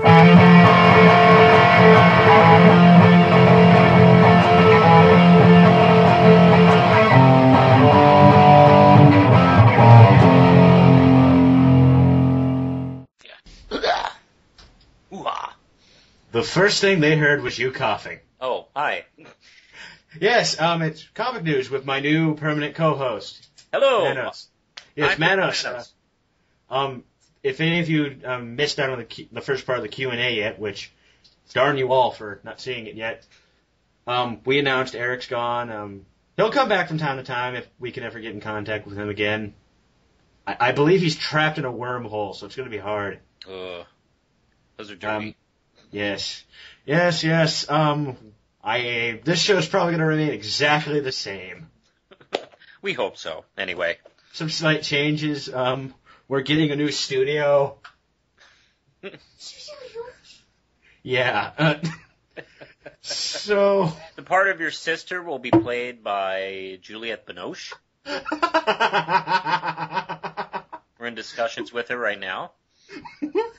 The first thing they heard was you coughing. Oh, hi. Yes, it's comic news with my new permanent co-host. Hello. Manos. Yes, I'm Manos. Manos. If any of you missed out on the first part of the Q&A yet, which darn you all for not seeing it yet, we announced Eric's gone. He'll come back from time to time if we can ever get in contact with him again. I believe he's trapped in a wormhole, so it's going to be hard. Those are dirty. Yes. This show's probably going to remain exactly the same. We hope so, anyway. Some slight changes. We're getting a new studio. Yeah. So... The part of your sister will be played by Juliette Binoche. We're in discussions with her right now.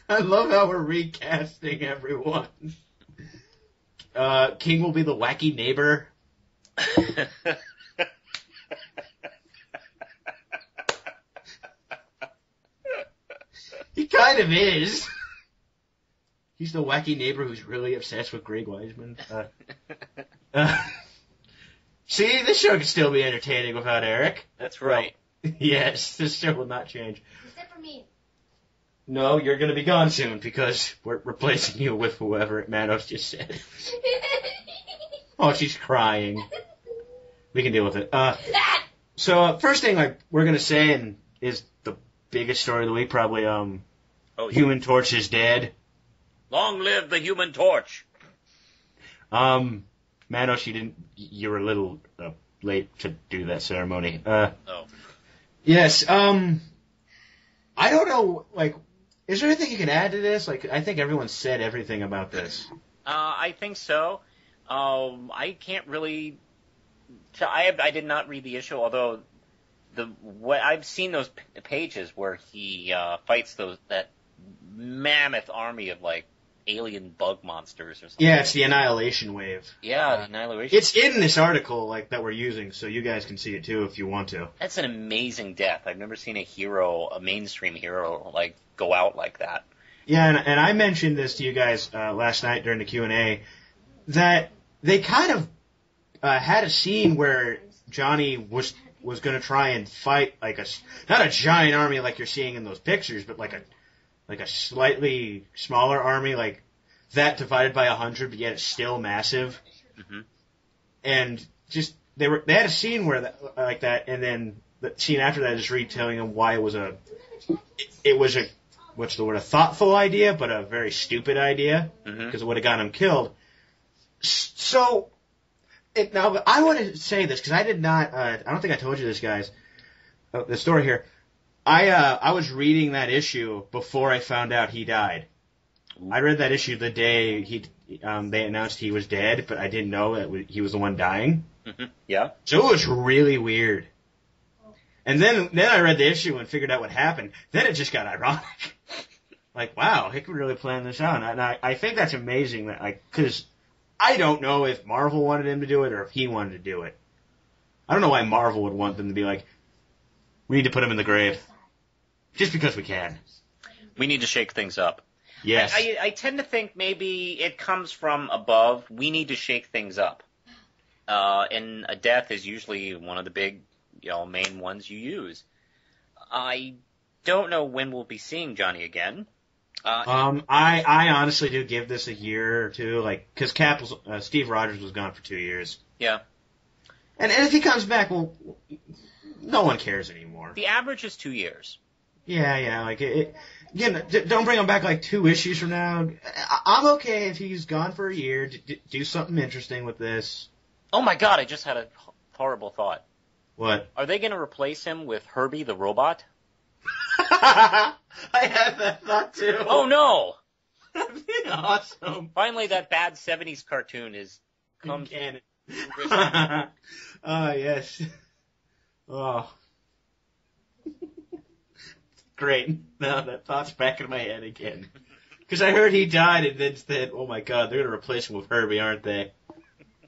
I love how we're recasting everyone. King will be the wacky neighbor. He kind of is. He's the wacky neighbor who's really obsessed with Greg Weisman. See, this show can still be entertaining without Eric. That's right. Well, yes, this show will not change. Except for me. No, you're going to be gone soon because we're replacing you with whoever Manos just said. Oh, she's crying. We can deal with it. So first thing we're going to say and is the biggest story of the week, probably Human Torch is dead. Long live the Human Torch. Manos, you were a little late to do that ceremony. Yes, I don't know, is there anything you can add to this? I think everyone said everything about this. I think so. I can't really... I did not read the issue, although I've seen those pages where he fights that mammoth army of, alien bug monsters or something. Yeah, it's the Annihilation Wave. Yeah, the Annihilation. It's in this article that we're using, so you guys can see it too if you want to. That's an amazing death. I've never seen a mainstream hero, go out like that. Yeah, and I mentioned this to you guys last night during the Q&A, that they kind of had a scene where Johnny was going to try and fight not a giant army like you're seeing in those pictures, but like a slightly smaller army, like that divided by 100, but yet it's still massive. Mm-hmm. And just they had a scene where that, and then the scene after that is retelling them why it was a what's the word, a thoughtful idea, but a very stupid idea because it would have gotten him killed. So now I want to say this because I did not. I don't think I told you this, guys. The story here. I was reading that issue before I found out he died. I read that issue the day they announced he was dead, but I didn't know that he was the one dying. Mm-hmm. Yeah. So it was really weird. And then I read the issue and figured out what happened. Then it just got ironic. Wow, he could really plan this out. And I think that's amazing because I don't know if Marvel wanted him to do it or if he wanted to do it. I don't know why Marvel would want them to be we need to put him in the grave. Just because we can. We need to shake things up. Yes. I tend to think maybe it comes from above. We need to shake things up. And a death is usually one of the big, main ones you use. I don't know when we'll be seeing Johnny again. I honestly do give this a year or two, because Steve Rogers was gone for 2 years. Yeah. And if he comes back, well, no one cares anymore. The average is 2 years. Yeah. Again, don't bring him back 2 issues from now. I'm okay if he's gone for a year. Do something interesting with this. Oh my God! I just had a horrible thought. What? Are they going to replace him with Herbie the robot? I had that thought too. Oh no! That'd be awesome. Finally, that bad '70s cartoon is come canon. Oh yes. Oh. Great. Now that thought's back in my head again. Because I heard he died, and then said, "Oh my God, they're gonna replace him with Herbie, aren't they?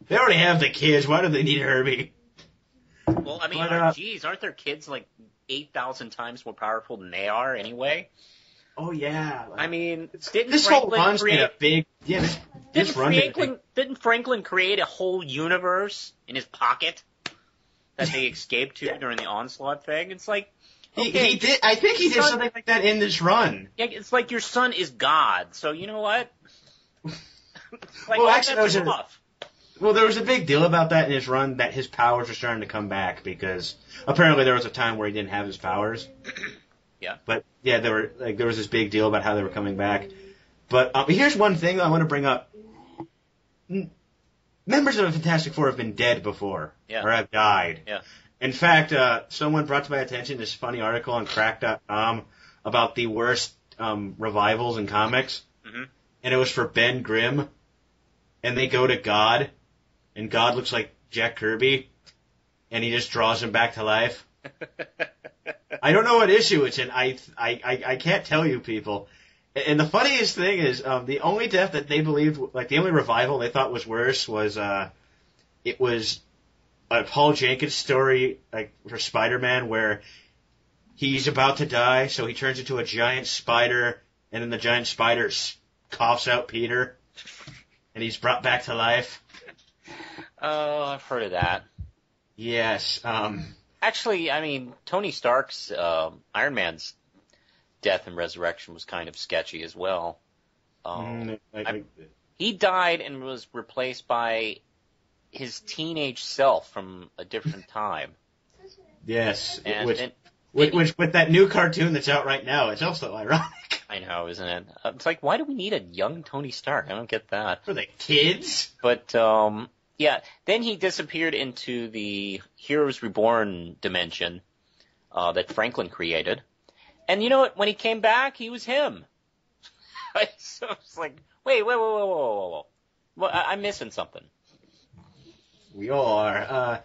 They already have the kids. Why do they need Herbie?" Well, I mean, aren't their kids like 8,000 times more powerful than they are anyway? Oh yeah. I mean, Didn't Franklin create a whole universe in his pocket that they escaped to during the Onslaught thing? It's like, okay, he did. I think he did something like that in this run. Yeah, it's like your son is God. So you know what? Like, well, actually, there was a big deal about that in his run, that his powers were starting to come back, because apparently there was a time where he didn't have his powers. Yeah. But yeah, there was this big deal about how they were coming back. But here's one thing I want to bring up. Members of the Fantastic Four have been dead before, or have died. Yeah. In fact, someone brought to my attention this funny article on Crack.com about the worst revivals in comics, and it was for Ben Grimm, and they go to God, and God looks like Jack Kirby, and he just draws him back to life. I don't know what issue it's in. I can't tell you, people. And the funniest thing is, the only death that they believed, like the only revival they thought was worse was, it was a Paul Jenkins story, like for Spider-Man, where he's about to die, so he turns into a giant spider, and then the giant spider coughs out Peter, and he's brought back to life. Oh, I've heard of that. Yes. Actually, I mean, Tony Stark's Iron Man's death and resurrection was kind of sketchy as well. He died and was replaced by his teenage self from a different time. Yes, and which with that new cartoon that's out right now, it's also ironic. I know, isn't it? It's like, why do we need a young Tony Stark? I don't get that. For the kids? But, yeah, then he disappeared into the Heroes Reborn dimension that Franklin created. And you know what? When he came back, he was him. So it's like, wait. Well, I'm missing something. We all are.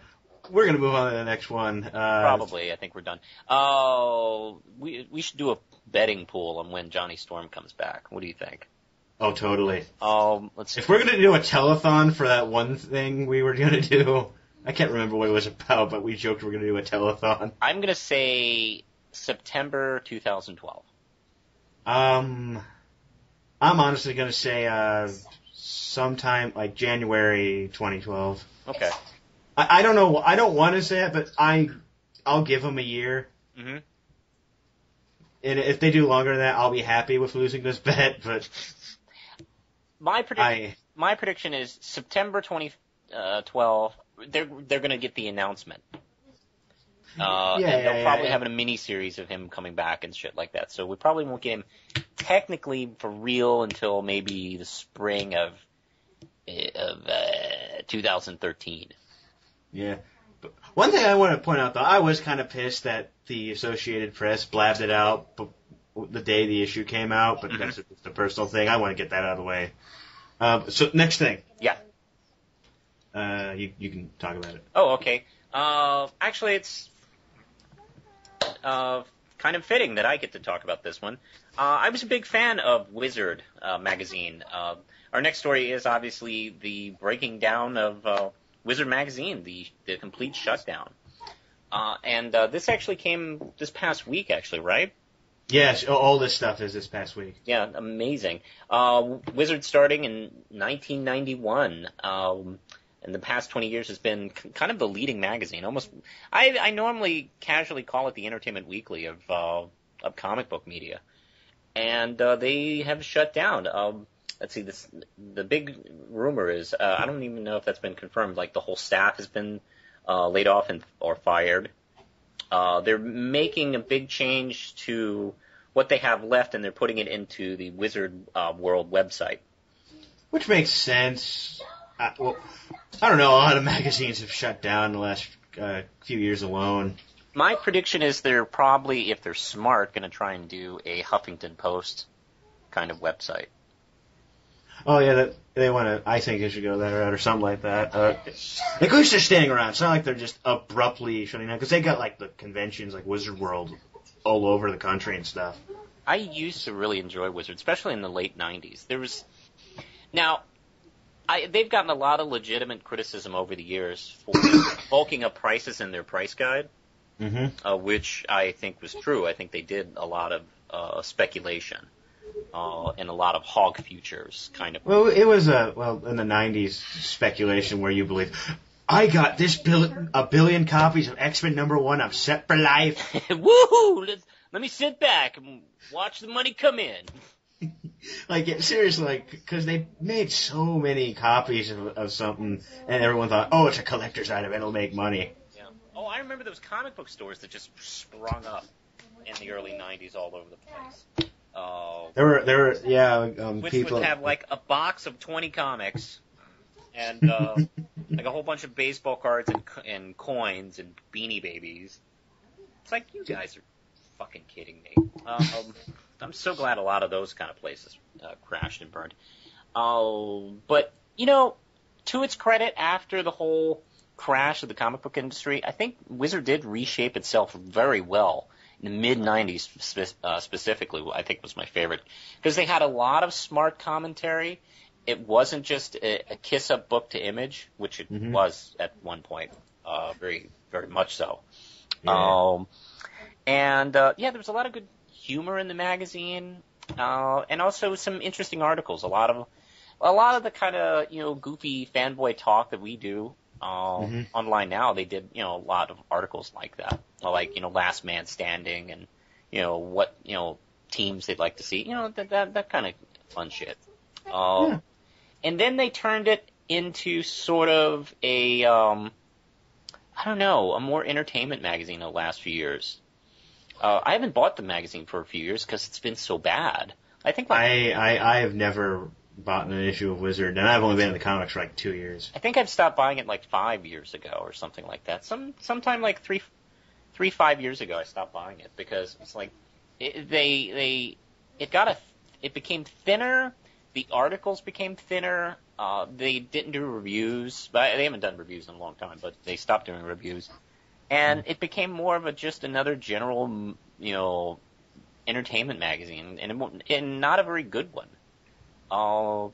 We're going to move on to the next one. Probably. I think we're done. We should do a betting pool on when Johnny Storm comes back. What do you think? Oh, totally. Let's see. If we're going to do a telethon for that one thing we were going to do, I can't remember what it was about, but we joked we're going to do a telethon. I'm going to say September 2012. I'm honestly going to say sometime like January 2012. Okay. I don't know. I don't want to say it, but I'll give them a year. Mm-hmm. And if they do longer than that, I'll be happy with losing this bet. But my prediction is September 2012. They're going to get the announcement. And they'll probably have a mini series of him coming back and shit like that. So we probably won't get him technically for real until maybe the spring of 2013. Yeah. But one thing I want to point out, though, I was kind of pissed that the Associated Press blabbed it out the day the issue came out, but that's just a personal thing. I want to get that out of the way. So next thing. Yeah. You can talk about it. Oh, okay. Actually, it's kind of fitting that I get to talk about this one. I was a big fan of Wizard magazine. Our next story is obviously the breaking down of Wizard magazine, the complete shutdown. And this actually came this past week, actually, right? Yes, all this stuff is this past week. Yeah, amazing. Wizard starting in 1991. In the past 20 years has been kind of the leading magazine. Almost, I normally casually call it the Entertainment Weekly of comic book media. And they have shut down. Let's see, the big rumor is, I don't even know if that's been confirmed, like the whole staff has been laid off or fired. They're making a big change to what they have left, and they're putting it into the Wizard World website. Which makes sense. Well, I don't know, a lot of magazines have shut down in the last few years alone. My prediction is they're probably, if they're smart, going to try and do a Huffington Post kind of website. Oh, yeah, they want to, I think they should go that route or something like that. At least they're staying around. It's not like they're just abruptly shutting down, because they got, like, the conventions, like Wizard World, all over the country and stuff. I used to really enjoy Wizard, especially in the late 90s. They've gotten a lot of legitimate criticism over the years for bulking up prices in their price guide, which I think was true. I think they did a lot of speculation and a lot of hog futures kind of. Well, it was in the 90s speculation where you believe, I got a billion copies of X-Men #1. I'm set for life. Woohoo! Let me sit back and watch the money come in. Seriously, because they made so many copies of something, and everyone thought, it's a collector's item, it'll make money. Yeah. Oh, I remember those comic book stores that just sprung up in the early 90s all over the place. Which people would have like a box of 20 comics, and like a whole bunch of baseball cards and coins and Beanie Babies. It's like, you guys are fucking kidding me. I'm so glad a lot of those kind of places crashed and burned. But, to its credit, after the whole crash of the comic book industry, I think Wizard did reshape itself very well. In the mid-90s specifically, I think was my favorite. Because they had a lot of smart commentary. It wasn't just a kiss-up book to image, which it was at one point, very, very much so. Yeah. There was a lot of good humor in the magazine, and also some interesting articles. A lot of the kind of goofy fanboy talk that we do online now. They did a lot of articles like that, like Last Man Standing, and what teams they'd like to see. That kind of fun shit. And then they turned it into sort of a a more entertainment magazine in the last few years. I haven't bought the magazine for a few years because it's been so bad. I think I have never bought an issue of Wizard, and I've only been in the comics for like 2 years. I think I've stopped buying it like 5 years ago or something like that. Sometime like 5 years ago, I stopped buying it because it's like it became thinner. The articles became thinner. They didn't do reviews. They haven't done reviews in a long time, but they stopped doing reviews. And it became more of just another general, entertainment magazine, and not a very good one.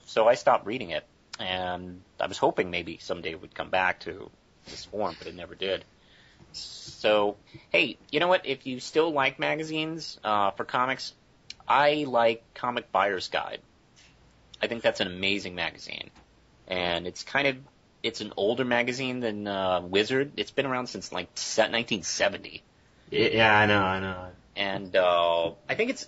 So I stopped reading it, and I was hoping maybe someday it would come back to this form, but it never did. So, hey, you know what? If you still like magazines for comics, I like Comic Buyer's Guide. I think that's an amazing magazine, and it's an older magazine than Wizard. It's been around since like 1970. Yeah, I know. And I think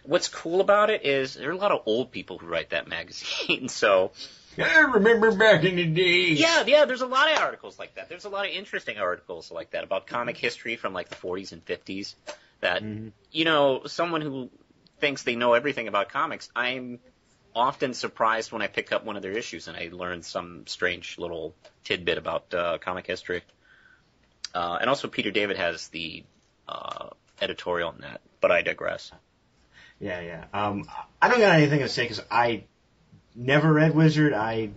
what's cool about it is there are a lot of old people who write that magazine. So I remember back in the day. Yeah. There's a lot of articles like that. There's a lot of interesting articles like that about comic history from like the 40s and 50s. That someone who thinks they know everything about comics, I'm often surprised when I pick up one of their issues and I learn some strange little tidbit about comic history. And also Peter David has the editorial on that, but I digress. Yeah. I don't got anything to say because I never read Wizard. I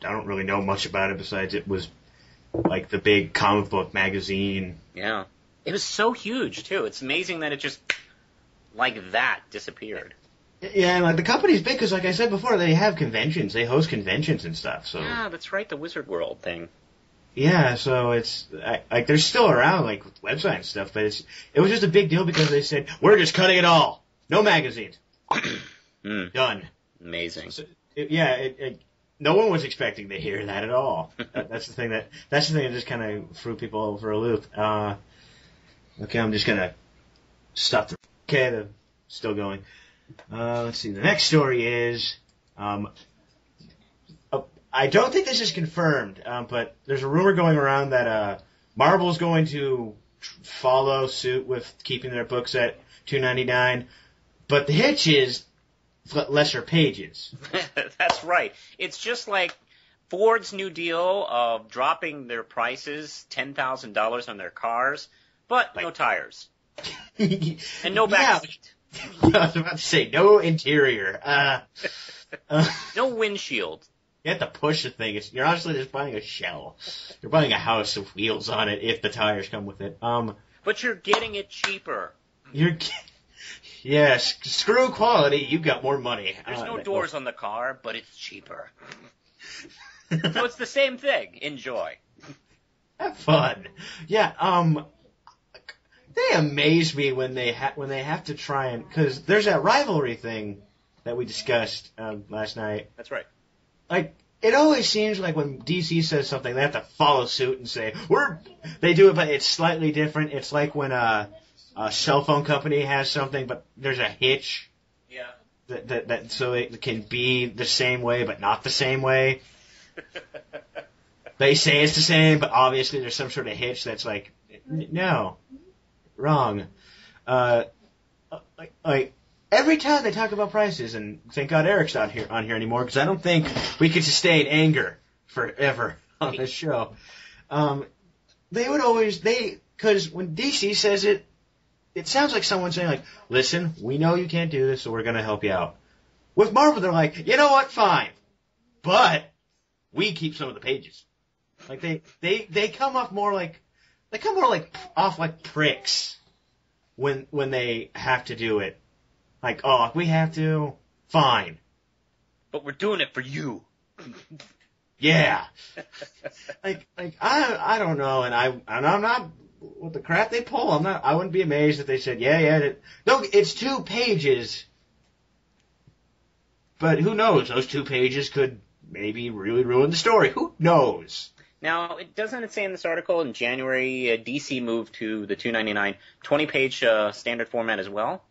don't really know much about it besides it was like the big comic book magazine. Yeah. It was so huge too. It's amazing that it just like that disappeared. Yeah, and like the company's big because, like I said before, they have conventions. They host conventions and stuff. So yeah, that's right, the Wizard World thing. Yeah, so it's like they're still around, like with website and stuff. But it was just a big deal because they said we're just cutting it all, no magazines, done. Amazing. So, no one was expecting to hear that at all. That's the thing that just kind of threw people over a loop. Okay, I'm just gonna stop. They're still going. Let's see. The next story is, I don't think this is confirmed, but there's a rumor going around that Marvel's going to follow suit with keeping their books at $2.99, but the hitch is lesser pages. That's right. It's just like Ford's new deal of dropping their prices $10,000 on their cars, but no tires and no back seat. I was about to say, no interior. No windshield. You have to push the thing. You're honestly just buying a shell. You're buying a house with wheels on it if the tires come with it. But you're getting it cheaper. Yes, screw quality. You got more money. There's no doors on the car, but it's cheaper. So it's the same thing. Enjoy. Have fun. Yeah. They amaze me when they have to try and, because there's that rivalry thing that we discussed last night. That's right. Like, it always seems like when DC says something, they have to follow suit and say, they do it, but it's slightly different. It's like when a cell phone company has something, but there's a hitch. Yeah. That so it can be the same way, but not the same way. They say it's the same, but obviously there's some sort of hitch that's like, no, wrong. Like every time they talk about prices, and thank God Eric's not on here anymore, because I don't think we could sustain anger forever on this show. They would always, because when DC says it, it sounds like someone saying like, listen, we know you can't do this, so we're going to help you out. With Marvel, they're like, you know what, fine, but we keep some of the pages. Like they come off more like pricks when they have to do it. Like, oh, if we have to, fine. But we're doing it for you. Yeah. like I don't know, and I'm not with the crap they pull. I wouldn't be amazed if they said, yeah. No, it's 2 pages. But who knows? Those 2 pages could maybe really ruin the story. Who knows? Now, doesn't it say in this article in January DC moved to the $2.99 20-page standard format as well?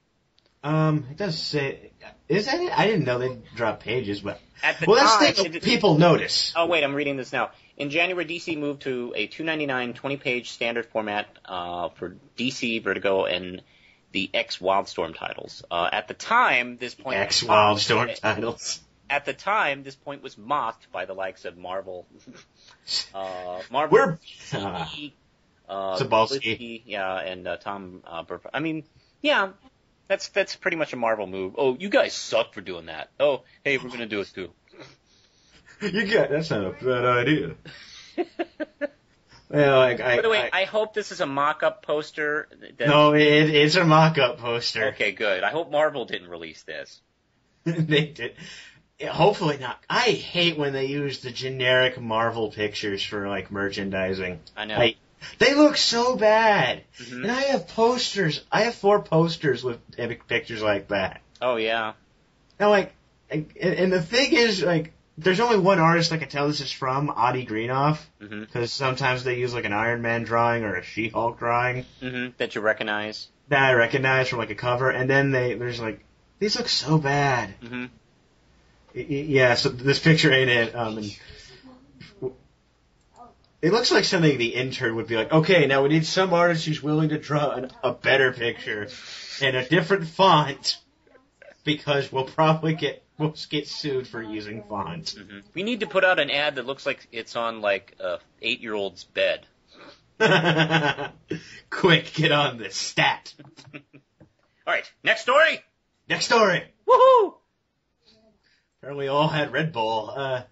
It does say. Is that it? I didn't know they dropped pages, but that's the thing people notice. Oh wait, I'm reading this now. In January, DC moved to a $2.99 20-page standard format for DC, Vertigo, and the X Wildstorm titles. At the time, this point X Wildstorm titles. At the time, this point was mocked by the likes of Marvel, Zabalski, and Tom Burp. I mean, yeah, that's pretty much a Marvel move. Oh, you guys suck for doing that. Oh, hey, we're gonna do it too. That's not a bad idea. Well, by the way, I hope this is a mock-up poster. No, it's a mock-up poster. Okay, good. I hope Marvel didn't release this. They did. Hopefully not. I hate when they use the generic Marvel pictures for, like, merchandising. I know. They look so bad. Mm-hmm. And I have posters. I have 4 posters with pictures like that. Oh, yeah. Now, and the thing is, like, there's only one artist I can tell this is from, Adi Greenoff, because sometimes they use, like, an Iron Man drawing or a She-Hulk drawing. Mm-hmm. That you recognize. That I recognize from, like, a cover. And then there's, like, these look so bad. Mm-hmm. Yeah, so this picture ain't it. And it looks like something the intern would be like, okay, now we need some artist who's willing to draw a better picture in a different font, because we'll get sued for using fonts. Mm-hmm. We need to put out an ad that looks like it's on, like, a 8-year-old's bed. Quick, get on this stat. All right, next story. Next story. Woohoo! Apparently all had Redbull.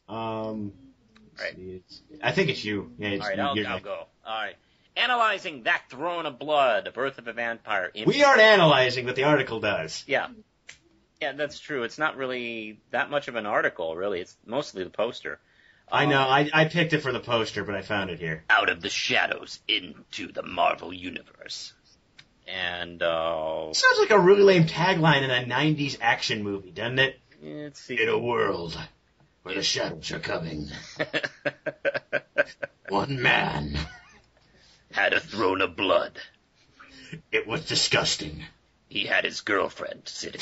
Right. I think it's you. Yeah, all right, I'll go. All right. Analyzing That Throne of Blood, The Birth of a Vampire. We aren't analyzing, but the article does. Yeah. Yeah, that's true. It's not really that much of an article, really. It's mostly the poster. I know. I picked it for the poster, but I found it here. Out of the shadows into the Marvel Universe. And, sounds like a really lame tagline in a 90s action movie, doesn't it? Let's see. In a world where the shadows are coming, one man had a throne of blood. It was disgusting. He had his girlfriend sitting.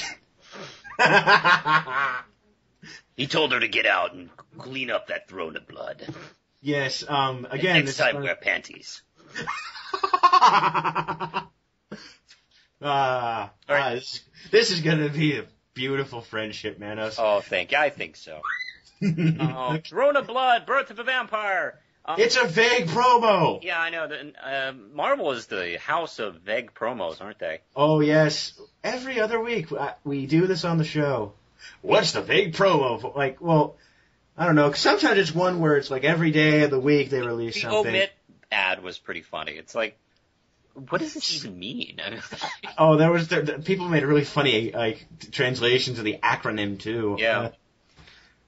He told her to get out and clean up that throne of blood. Yes, again... Next time, wear panties. This is gonna be a beautiful friendship, Manos. Oh, thank you. I think so. Throne of Blood, Birth of a Vampire. It's a vague promo. Yeah, I know. Marvel is the house of vague promos, aren't they? Oh, yes. Every other week we do this on the show. What's the vague promo? Like, well, I don't know. 'Cause sometimes it's one where it's like every day of the week they release something. The omit ad was pretty funny. It's like, what does this even mean? Oh, there was people made really funny like translations of the acronym too. Yeah.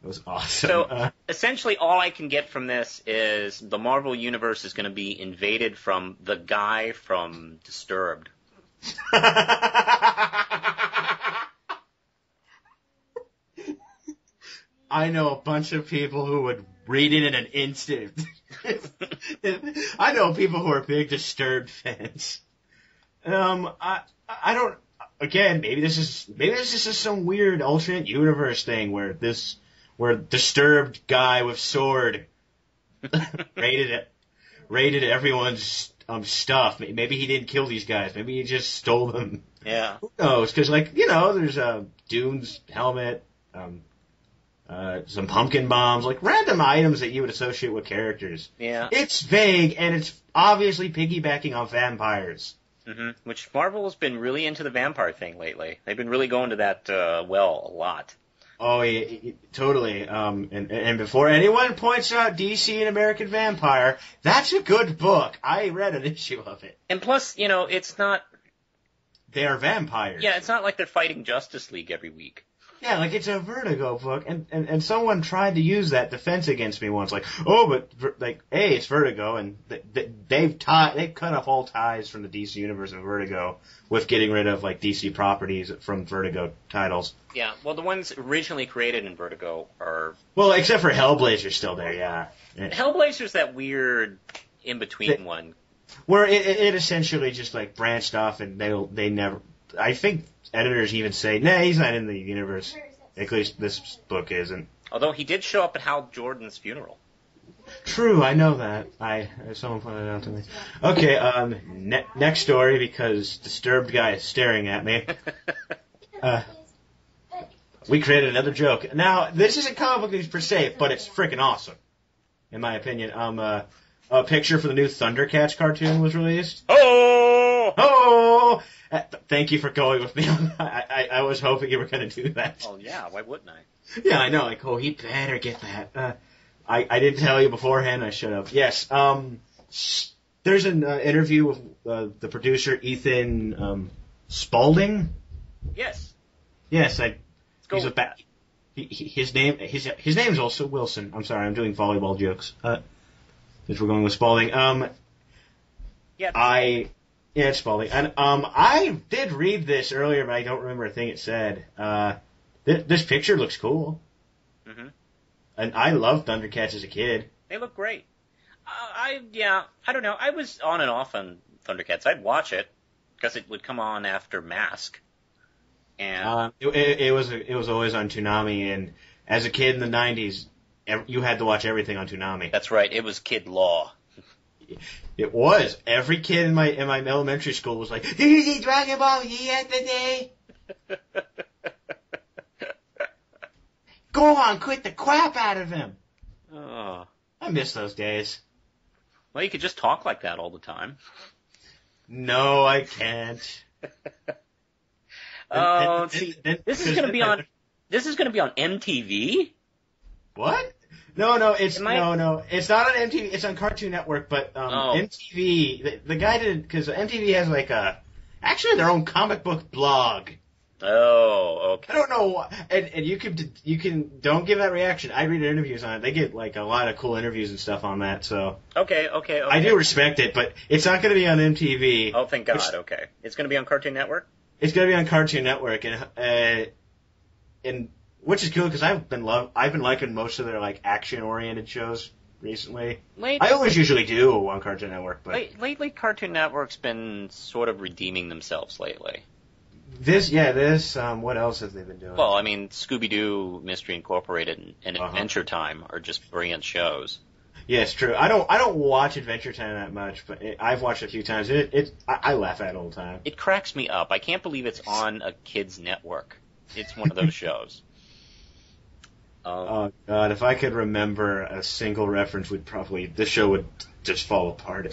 It was awesome. So essentially, all I can get from this is the Marvel Universe is going to be invaded from the guy from Disturbed. I know a bunch of people who would read it in an instant. I know people who are big Disturbed fans. I don't. Again, maybe this is just some weird alternate universe thing where Disturbed guy with sword raided everyone's stuff. Maybe he didn't kill these guys. Maybe he just stole them. Yeah. Who knows? Because there's Dune's helmet. Some pumpkin bombs, like random items that you would associate with characters. Yeah. It's vague, and it's obviously piggybacking on vampires. Mm-hmm. Which Marvel has been really into the vampire thing lately. They've been really going to that a lot. Oh, yeah, totally. And before anyone points out DC and American Vampire, that's a good book. I read an issue of it. And plus, it's not... They are vampires. Yeah, it's not like they're fighting Justice League every week. Yeah, like it's a Vertigo book, and someone tried to use that defense against me once, like, oh, but like, hey, it's Vertigo, and they've cut off all ties from the DC universe of Vertigo with getting rid of like DC properties from Vertigo titles. Yeah, well, the ones originally created in Vertigo are except for Hellblazer's still there, yeah. Hellblazer's that weird in between one, where it essentially just like branched off, and they never. I think editors even say, nah, he's not in the universe. At least this book isn't. Although he did show up at Hal Jordan's funeral. True, I know that. Someone pointed it out to me. Okay, next story, because Disturbed guy is staring at me. We created another joke. Now, this isn't comic book news per se, but it's freaking awesome, in my opinion. A picture for the new ThunderCats cartoon was released. Oh! Thank you for going with me on that. I was hoping you were going to do that. Oh, yeah, why wouldn't I? Yeah, I know. Like, he better get that. I didn't tell you beforehand. I should have. Yes. There's an interview with the producer, Ethan Spalding. Yes. Yes, he's his name is also Wilson. I'm sorry, I'm doing volleyball jokes. Since we're going with Spalding. Yeah. Yeah, it's Spalding. And I did read this earlier, but I don't remember a thing it said. This picture looks cool. Mm-hmm. And I loved ThunderCats as a kid. They look great. I don't know. I was on and off on ThunderCats. I'd watch it because it would come on after Mask. And it was always on Toonami, and as a kid in the 90s, you had to watch everything on Toonami. That's right. It was kid law. It was. Every kid in my elementary school was like, "Did you see Dragon Ball Z yesterday?" Go on, quit the crap out of him. Oh. I miss those days. Well, you could just talk like that all the time. No, I can't. This is going to be on MTV? What? No, it's not on MTV. It's on Cartoon Network, but MTV. The guy did, because MTV has actually their own comic book blog. Oh, okay. I don't know, and you can don't give that reaction. I read interviews on it. They get like a lot of cool interviews and stuff on that. So okay. I do respect it, but it's not going to be on MTV. Oh, thank God. Okay, it's going to be on Cartoon Network. It's going to be on Cartoon Network, and which is cool because I've been liking most of their like action oriented shows recently. I always usually do on Cartoon Network, but lately Cartoon Network's been sort of redeeming themselves lately. What else have they been doing? Well, I mean, Scooby-Doo, Mystery Incorporated, and Adventure Time are just brilliant shows. Yeah, it's true. I don't watch Adventure Time that much, but I've watched it a few times. I laugh at it all the time. It cracks me up. I can't believe it's on a kid's network. It's one of those shows. Oh God, if I could remember a single reference, this show would just fall apart.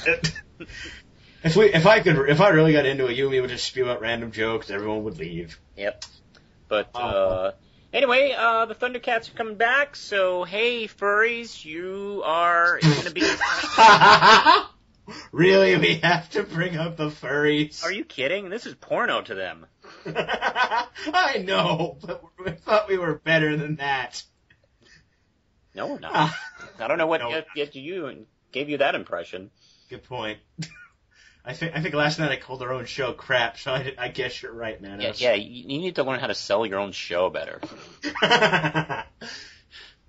If I really got into it, you and me would just spew out random jokes. Everyone would leave. Yep. But anyway, the ThunderCats are coming back. So hey, furries, you are going to be. Really, we have to bring up the furries? Are you kidding? This is porno to them. I know, but we thought we were better than that. No, we're not. I don't know what gave you that impression. Good point. I think last night I called our own show crap, so I guess you're right, Manos. Yeah, you need to learn how to sell your own show better.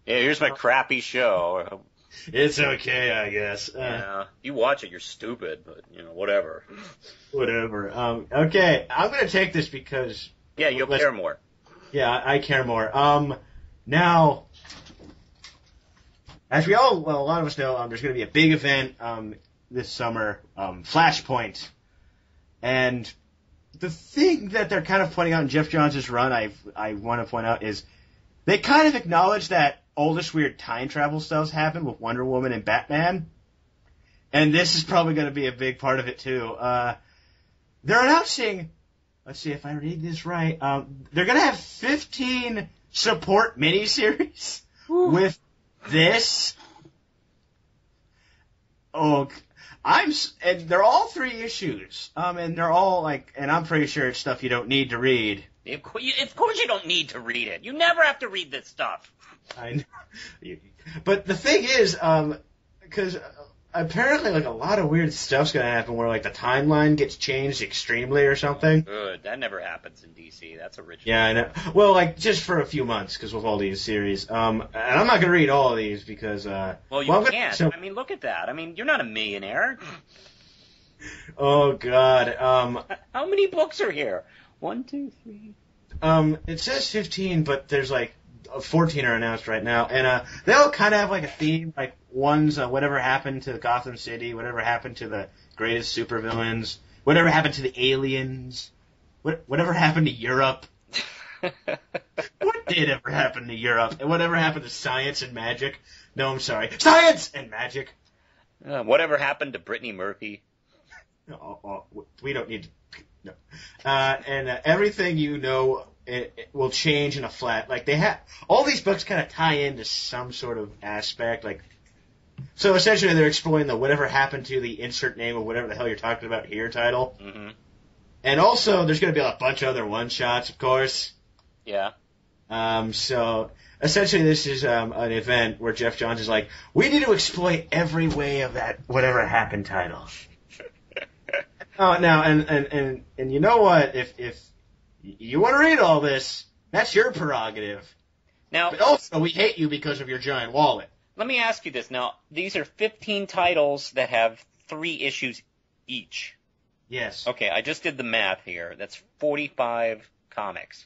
Yeah, here's my crappy show. It's okay, I guess. Yeah, you watch it, you're stupid, but, whatever. Whatever. Okay, I'm going to take this because... Yeah, you'll care more. Yeah, I care more. Now, as a lot of us know, there's going to be a big event this summer, Flashpoint. And the thing that they're kind of pointing out in Jeff Johns' run, I want to point out, is they kind of acknowledge that all this weird time travel stuff's happened with Wonder Woman and Batman. And this is probably going to be a big part of it, too. They're announcing, let's see if I read this right, they're going to have 15 support miniseries with this. Oh, and they're all 3 issues. And they're all and I'm pretty sure it's stuff you don't need to read. Of course you don't need to read it. You never have to read this stuff. I know. But the thing is, because apparently a lot of weird stuff's going to happen where the timeline gets changed extremely or something. Good. That never happens in DC. That's original. Yeah, I know. Well, just for a few months because with all these series. And I'm not going to read all of these because... well, you can't. Look at that. You're not a millionaire. Oh, God. How many books are here? 1, 2, 3... It says 15, but there's 14 are announced right now, and they all kind of have a theme. One's whatever happened to Gotham City, whatever happened to the greatest supervillains, whatever happened to the aliens, whatever happened to Europe. What did ever happen to Europe? And whatever happened to science and magic? No, I'm sorry, science and magic. Whatever happened to Brittany Murphy? We don't need to. No. And everything it will change in a flat. They have all these books kind of tie into some sort of aspect. So essentially they're exploring the whatever happened to the insert name of whatever the hell you're talking about here title. Mm-hmm. And also there's going to be a bunch of other one-shots, of course. Yeah. So essentially this is an event where Jeff Johns is we need to exploit every way of that whatever happened title. Oh, now, and you know what? If you want to read all this, that's your prerogative. Now, but also, we hate you because of your giant wallet. Let me ask you this. Now, these are 15 titles that have 3 issues each. Yes. Okay, I just did the math here. That's 45 comics.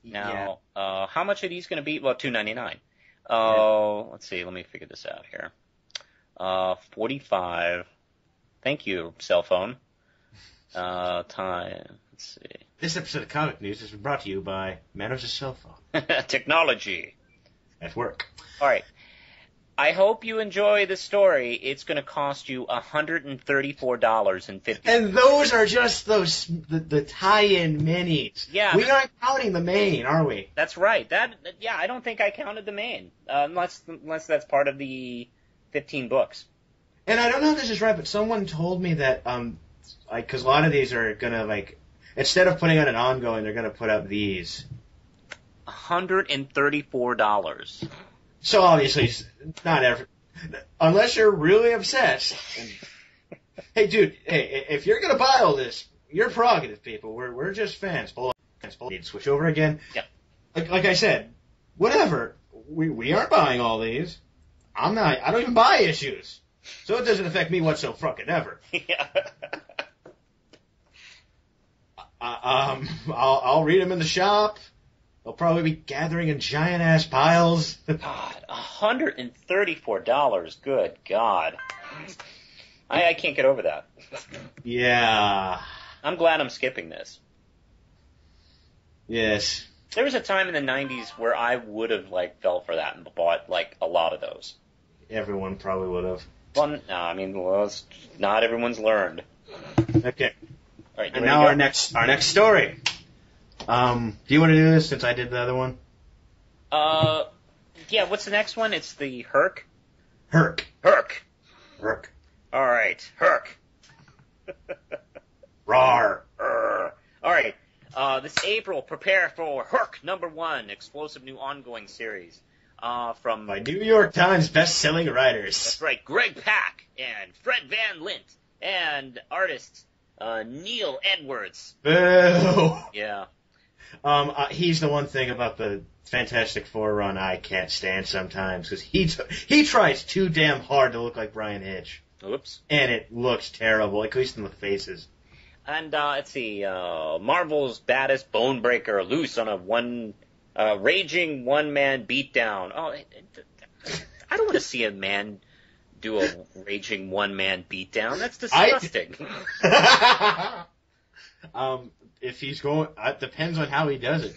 Now, how much are these going to be? Well, $2.99. Let's see. Let me figure this out here. 45... Thank you, cell phone. Time. Let's see. This episode of Comic News has been brought to you by Manos' cell phone. Technology. At work. All right. I hope you enjoy the story. It's going to cost you $134.50. And those are just the tie-in minis. Yeah. We aren't counting the main, are we? That's right. I don't think I counted the main, unless that's part of the 15 books. And I don't know if this is right, but someone told me that, because a lot of these are gonna, instead of putting out an ongoing, they're gonna put up these. $134. So obviously, unless you're really obsessed. And, hey, dude, if you're gonna buy all this, you're prerogative, people. We're just fans. Hold on. Need to switch over again. Yeah. Like I said, whatever. We aren't buying all these. I don't even buy issues. So it doesn't affect me whatsoever. Yeah. I'll read them in the shop. They'll probably be gathering in giant-ass piles. God, $134. Good God. I can't get over that. Yeah. I'm glad I'm skipping this. Yes. There was a time in the 90s where I would have, fell for that and bought, a lot of those. Everyone probably would have. Well, no, not everyone's learned. Okay. All right, and now our next story. Do you want to do this since I did the other one? Yeah, what's the next one? It's the Herc? Herc. Herc. All All right, Herc. Rawr. All right. This April, prepare for Herc #1, explosive new ongoing series. From By New York Times best-selling writers. That's right, Greg Pak and Fred Van Lint and artist Neil Edwards. Boo! Yeah. He's the one thing about the Fantastic Four run I can't stand sometimes, because he tries too damn hard to look like Brian Hitch. Oops. And it looks terrible, at least in the faces. And let's see, Marvel's baddest bone breaker loose on a raging one-man beatdown. Oh, I don't want to see a man do a raging one-man beatdown. That's disgusting. If he's going, it depends on how he does it.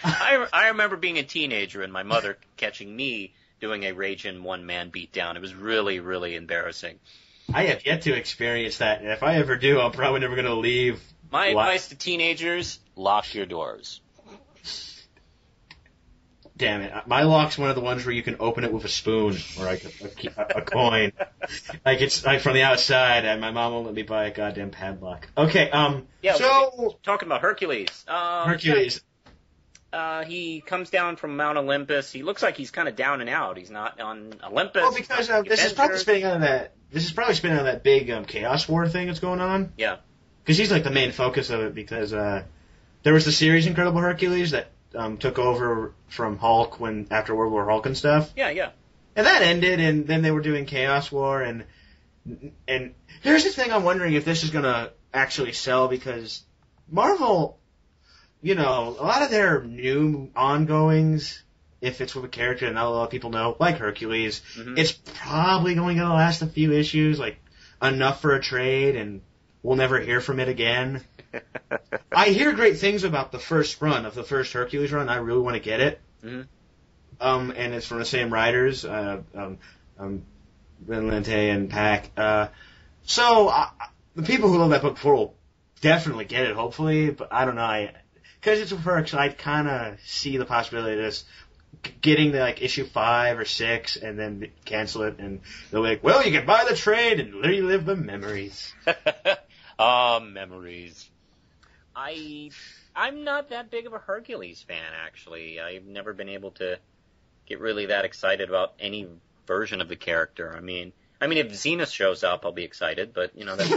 I remember being a teenager and my mother catching me doing a raging one-man beatdown. It was really, really embarrassing. I have yet to experience that, and if I ever do, I'm probably never going to leave. My advice to teenagers, lock your doors. Damn it. My lock's one of the ones where you can open it with a spoon, or like a coin. Like, it's like from the outside, and my mom won't let me buy a goddamn padlock. Okay, so... Talking about Hercules. Hercules. He comes down from Mount Olympus. He looks like he's kind of down and out. He's not on Olympus. Well, because this is probably spinning on that big Chaos War thing that's going on. Yeah. Because he's like the main focus of it, because there was the series Incredible Hercules that took over from Hulk after World War Hulk and stuff. Yeah, yeah. And that ended, and then they were doing Chaos War, and here's the thing: I'm wondering if this is going to actually sell, because Marvel, you know, a lot of their new ongoings, if it's with a character that not a lot of people know, like Hercules, it's probably going to last a few issues, like enough for a trade, and we'll never hear from it again. I hear great things about the first run of the first Hercules run. I really want to get it. And it's from the same writers, Van Lente and Pack. So the people who love that book before will definitely get it, hopefully. But I don't know, because it's a Herc, so I kind of see the possibility of this getting to like issue 5 or 6 and then cancel it, and they're like, well, you can buy the trade and relive the memories. Memories. I'm not that big of a Hercules fan, actually. I've never been able to get really that excited about any version of the character. I mean, if Zenith shows up, I'll be excited, but, you know, that's...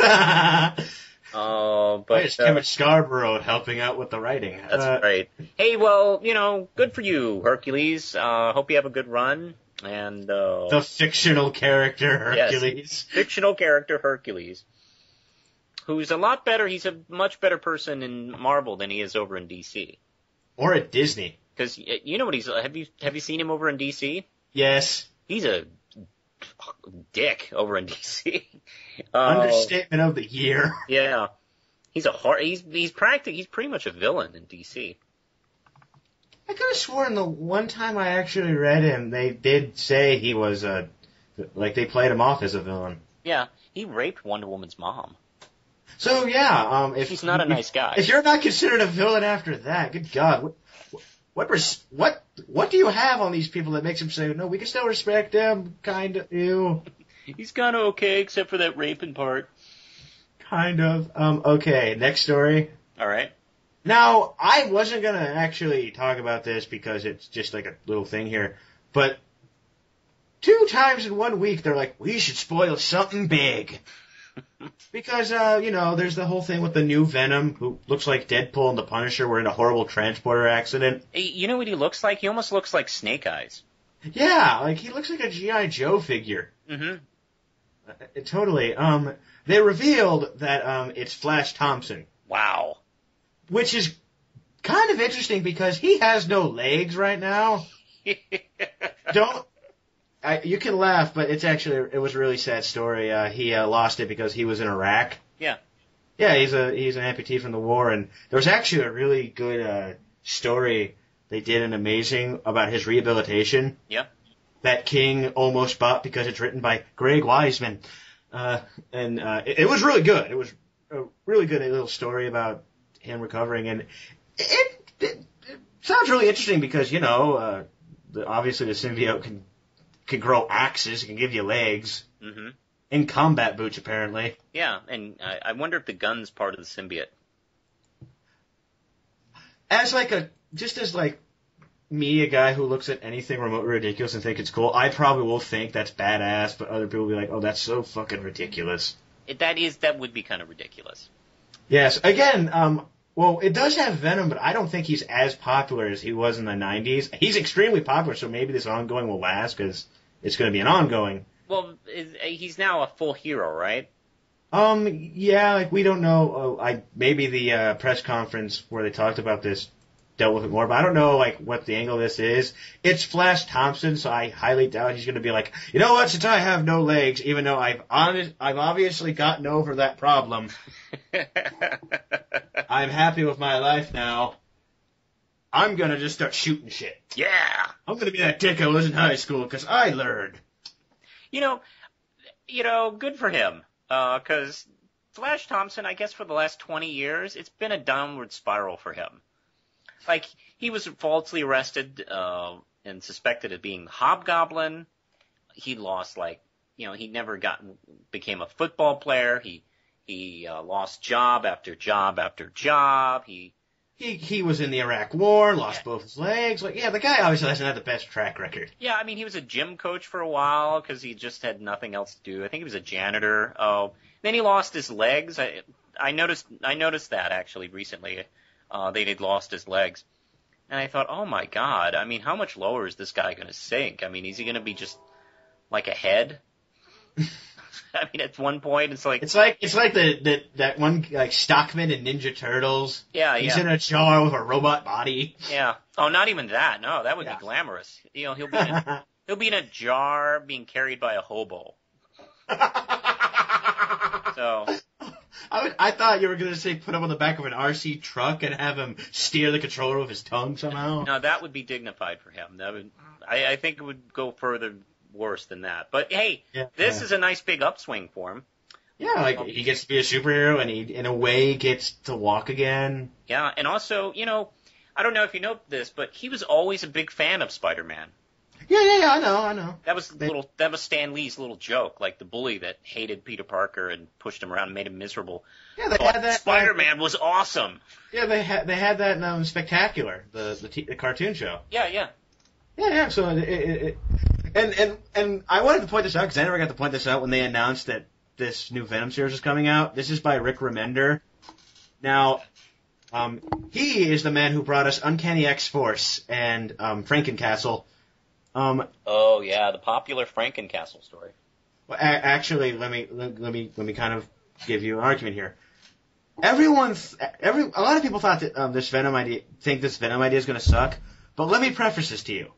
it's Kevin Scarborough helping out with the writing. That's right. Hey, well, you know, good for you, Hercules. Hope you have a good run. And the fictional character Hercules. Yes, fictional character Hercules. Who's a lot better. He's a much better person in Marvel than he is over in DC. Or at Disney. Because you know what he's. Have you seen him over in DC? Yes. He's a dick over in DC. Understatement of the year. Yeah. He's pretty much a villain in DC. I could have sworn the one time I actually read him, they did say he was they played him off as a villain. Yeah, he raped Wonder Woman's mom. So yeah, he's not a nice guy. If you're not considered a villain after that, good God, what do you have on these people that makes them say, no, we can still respect him, kind of, ew. He's kind of okay, except for that raping part. Kind of. Okay, next story. All right. Now, I wasn't going to actually talk about this because it's just like a little thing here, but 2 times in 1 week they're like, we should spoil something big. Because, there's the whole thing with the new Venom, who looks like Deadpool and the Punisher were in a horrible transporter accident. You know what he looks like? He almost looks like Snake Eyes. Yeah, like he looks like a G.I. Joe figure. Totally. They revealed that it's Flash Thompson. Wow. Which is kind of interesting because he has no legs right now. You can laugh, but it was a really sad story. He lost it because he was in Iraq. Yeah. Yeah, he's an amputee from the war, and there was actually a really good story they did in Amazing about his rehabilitation. Yeah. That King almost bought because it's written by Greg Weisman. It was really good. It was a really good little story about him recovering, and it sounds really interesting because, obviously the symbiote can grow axes, it can give you legs. In combat boots, apparently. Yeah, and I wonder if the gun's part of the symbiote. As me, a guy who looks at anything remotely ridiculous and think it's cool, I probably will think that's badass, but other people will be like, oh, that's so fucking ridiculous. That would be kind of ridiculous. Yes. Again, well, it does have Venom, but I don't think he's as popular as he was in the 90s. He's extremely popular, so maybe this ongoing will last, because it's going to be an ongoing. Well, he's now a full hero, right? Yeah, like, we don't know. Maybe the press conference where they talked about this dealt with it more, but I don't know, like, what the angle of this is. It's Flash Thompson, so I highly doubt he's going to be like, you know what, since I have no legs, even though I've obviously gotten over that problem, I'm happy with my life now. I'm going to just start shooting shit. Yeah! I'm going to be that dick I was in high school, because I learned. You know, good for him. Because Flash Thompson, I guess for the last 20 years, it's been a downward spiral for him. Like, he was falsely arrested and suspected of being Hobgoblin. He lost, he never became a football player. He lost job after job after job. He was in the Iraq War, lost both his legs. Like, yeah, the guy obviously hasn't had the best track record. Yeah, I mean, he was a gym coach for a while because he just had nothing else to do. I think he was a janitor. Then he lost his legs. I noticed that actually recently. They'd lost his legs. And I thought, oh my God, I mean, how much lower is this guy going to sink? I mean, is he going to be just like a head? I mean, at one point, it's like that one, like, Stockman in Ninja Turtles. Yeah, He's in a jar with a robot body. Yeah. Oh, not even that. No, that would be glamorous. You know, he'll be in a jar being carried by a hobo. So. I thought you were going to say put him on the back of an RC truck and have him steer the controller with his tongue somehow. No, that would be dignified for him. I think it would go further worse than that. But hey, this is a nice big upswing for him. Yeah, like, he gets to be a superhero and he, in a way, gets to walk again. Yeah, and also, I don't know if you know this, but he was always a big fan of Spider-Man. Yeah, I know. That was Stan Lee's little joke, like the bully that hated Peter Parker and pushed him around and made him miserable. Yeah, they had that. Spider-Man was awesome. Yeah, they had that in Spectacular, the cartoon show. Yeah. Yeah. So and I wanted to point this out because I never got to point this out when they announced that this new Venom series is coming out. This is by Rick Remender. Now, he is the man who brought us Uncanny X-Force and Frankencastle. Oh yeah, the popular Frankencastle story. Well, actually, let me kind of give you an argument here. A lot of people thought that this Venom idea is going to suck. But let me preface this to you.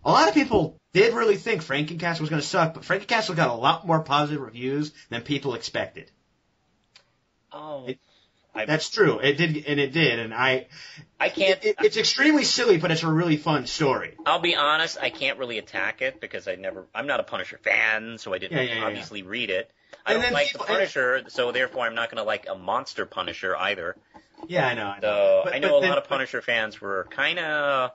A lot of people did really think Frankencastle was going to suck, but Frankencastle got a lot more positive reviews than people expected. Oh. That's true. It did, and I can't. It's extremely silly, but it's a really fun story. I'll be honest. I can't really attack it because I'm not a Punisher fan, so I didn't obviously read it. I don't like the Punisher, so therefore I'm not going to like a monster Punisher either. Yeah, I know. So I know a lot of Punisher fans were kind of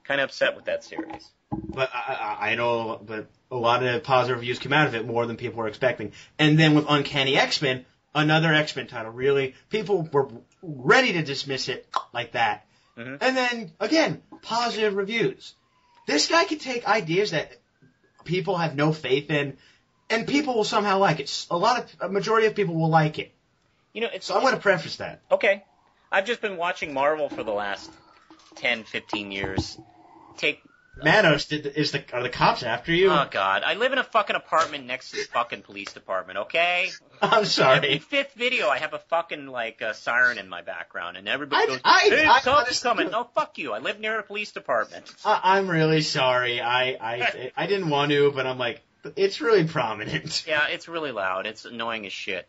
upset with that series. But I know, but a lot of positive reviews came out of it, more than people were expecting. And then with Uncanny X-Men. Another X-Men title, really. People were ready to dismiss it like that. Mm-hmm. And then, again, positive reviews. This guy can take ideas that people have no faith in, and people will somehow like it. A majority of people will like it. So I want to preface that. Okay. I've just been watching Marvel for the last 10, 15 years. Manos, are the cops after you? Oh, God. I live in a fucking apartment next to the fucking police department, okay? I'm sorry. Every fifth video, I have a fucking, siren in my background, and everybody goes, hey, cops coming. No, fuck you. I live near a police department. I'm really sorry. I didn't want to, but I'm like, it's really prominent. Yeah, it's really loud. It's annoying as shit.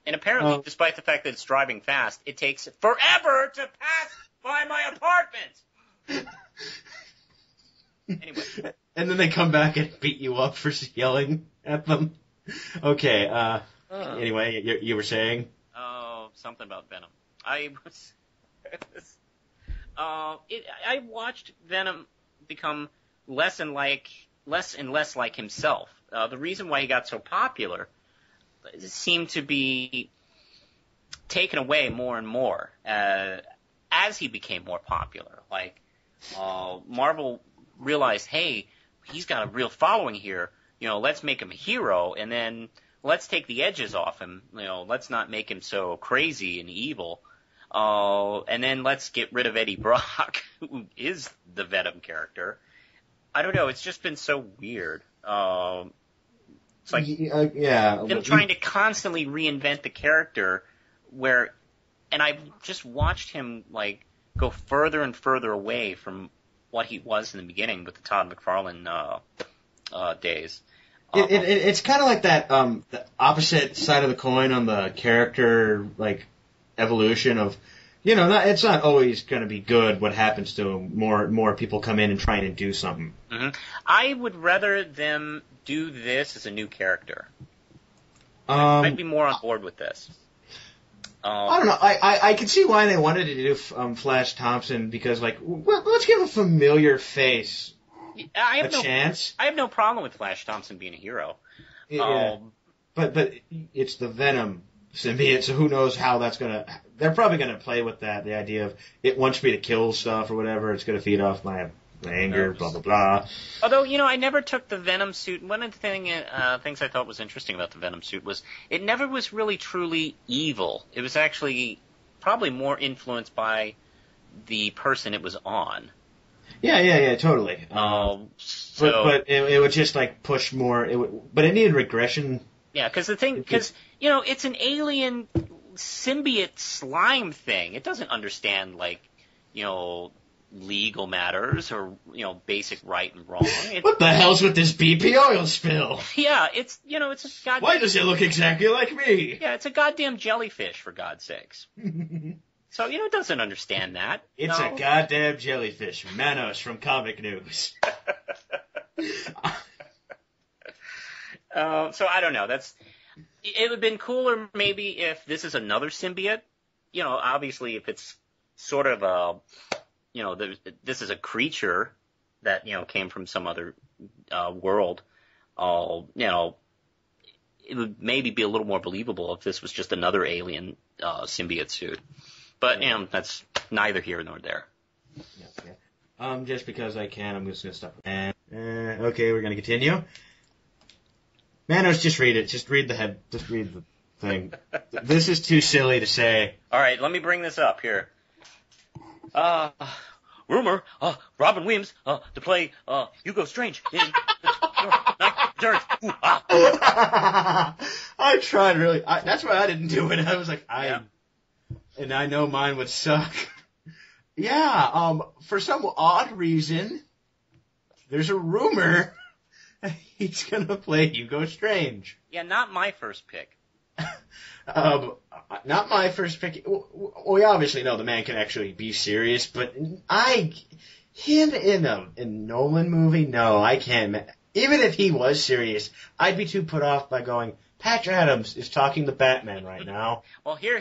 And apparently, despite the fact that it's driving fast, it takes forever to pass by my apartment. Anyway. And then they come back and beat you up for yelling at them. Okay, anyway, you were saying? Oh, something about Venom. I watched Venom become less and less like himself. the reason why he got so popular seemed to be taken away more and more as he became more popular. Like, Marvel realized, hey, he's got a real following here. Let's make him a hero, and then let's take the edges off him. Let's not make him so crazy and evil. And then let's get rid of Eddie Brock, who is the Venom character. I don't know. It's just been so weird. It's like them trying to constantly reinvent the character and I've just watched him like go further and further away from what he was in the beginning with the Todd McFarlane days. It's kind of like that the opposite side of the coin on the character like evolution of, it's not always going to be good what happens to him. More people come in and try and do something. Mm-hmm. I would rather them do this as a new character. I'd be more on board with this. I don't know. I can see why they wanted to do Flash Thompson because, like, well, let's give a familiar face a chance. I have no problem with Flash Thompson being a hero. Yeah. But it's the Venom symbiote, so who knows how that's gonna. They're probably gonna play with that. The idea of it wants me to kill stuff or whatever. It's gonna feed off my anger, blah blah blah. Although I never took the Venom suit. One of the things I thought was interesting about the Venom suit was it never was really truly evil. It was actually probably more influenced by the person it was on. Yeah, totally. But it would just like push more. But it needed regression. Yeah, because it's an alien symbiote slime thing. It doesn't understand like legal matters or basic right and wrong. What the hell's with this BP oil spill? Yeah, it's it's a goddamn. Why does it look exactly like me? Yeah, it's a goddamn jellyfish, for God's sakes. So it doesn't understand that. It's a goddamn jellyfish. Manos from Comic News. So I don't know. It would have been cooler maybe if this is another symbiote. Obviously if it's sort of this is a creature that came from some other world. It would maybe be a little more believable if this was just another alien symbiote suit. But that's neither here nor there. Yeah. Just because I can, I'm just gonna stop. Okay, we're gonna continue. Manos, just read it. Just read the head. Just read the thing. This is too silly to say. All right, let me bring this up here. Rumor, Robin Williams to play Hugo Strange in Night Returns. I tried really. That's why I didn't do it. I was like, and I know mine would suck. Yeah. For some odd reason, there's a rumor he's gonna play Hugo Strange. Yeah, not my first pick. Not my first pick. We obviously know the man can actually be serious, but him in a Nolan movie, no, I can't. Even if he was serious, I'd be too put off by going, Patch Adams is talking to Batman right now. Well, here.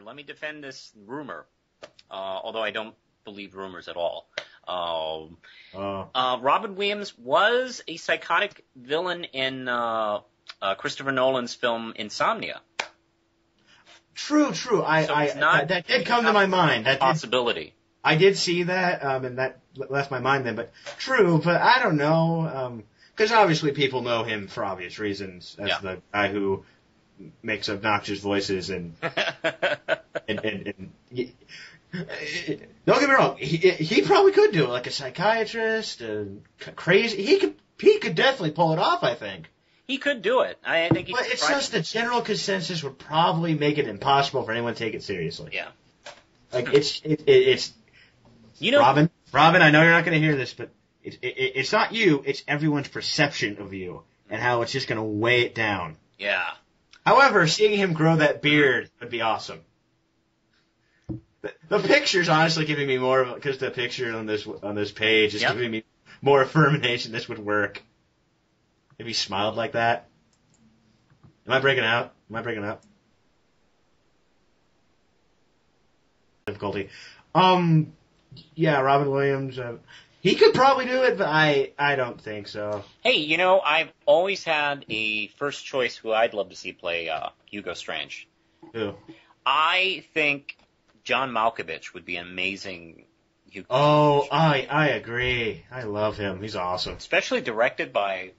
Let me defend this rumor. Although I don't believe rumors at all. Robin Williams was a psychotic villain in Christopher Nolan's film Insomnia. True. That did come to my mind. That possibility. I did see that, and that left my mind then. But true, but I don't know, because obviously people know him for obvious reasons as the guy who makes obnoxious voices and don't get me wrong, he probably could do it like a psychiatrist, crazy. He could definitely pull it off. I think. He could do it. I think he. But it's just the general consensus would probably make it impossible for anyone to take it seriously. Yeah. Like it's Robin, I know you're not going to hear this, but it's not you. It's everyone's perception of you and how it's just going to weigh it down. Yeah. However, seeing him grow that beard would be awesome. The picture's honestly giving me more of because the picture on this page is giving me more affirmation this would work. If he smiled like that. Am I breaking out? Difficulty. Yeah, Robin Williams. He could probably do it, but I don't think so. Hey, I've always had a first choice who I'd love to see play Hugo Strange. Who? I think John Malkovich would be an amazing Hugo Oh, Strange. I agree. I love him. He's awesome. Especially directed by